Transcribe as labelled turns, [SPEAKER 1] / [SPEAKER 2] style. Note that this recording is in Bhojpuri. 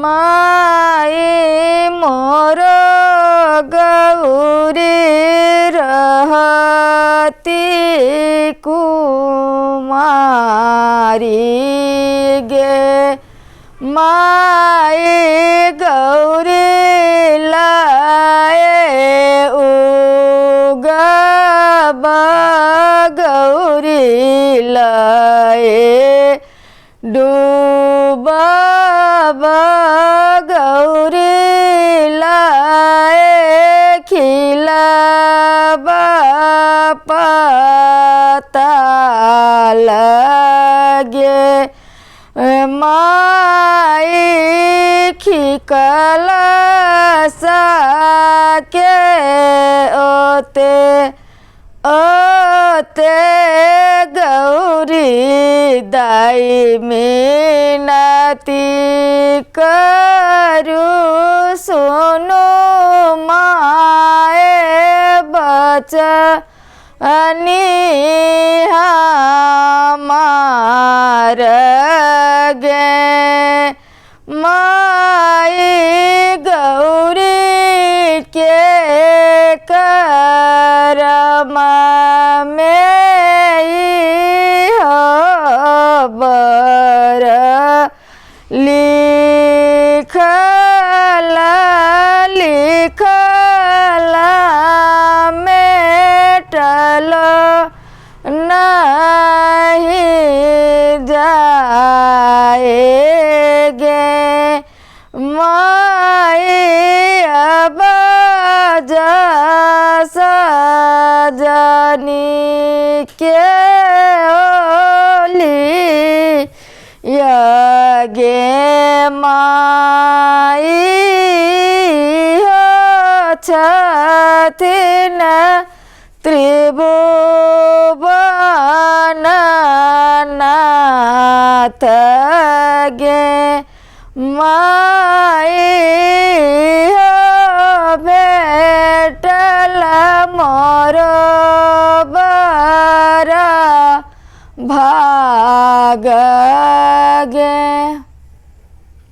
[SPEAKER 1] माए मोर गौरी रहती कुमारी गे माए गौरी लाए उगब गौरी लाए डूबब गौरी लाए खिलब पता लगे माई खिकल सके ओते ओते गौरी दाई मिनती करू सुनो माए बचनी हमार गे माई गौरी के करम में बर लिखल लिखल मेटल नहीं जाएगे माई अब सजनी के ओली यगे माई हो छथिन त्रिभुवन नाथ गे माई हो भेटल मोर बरा भाग गे।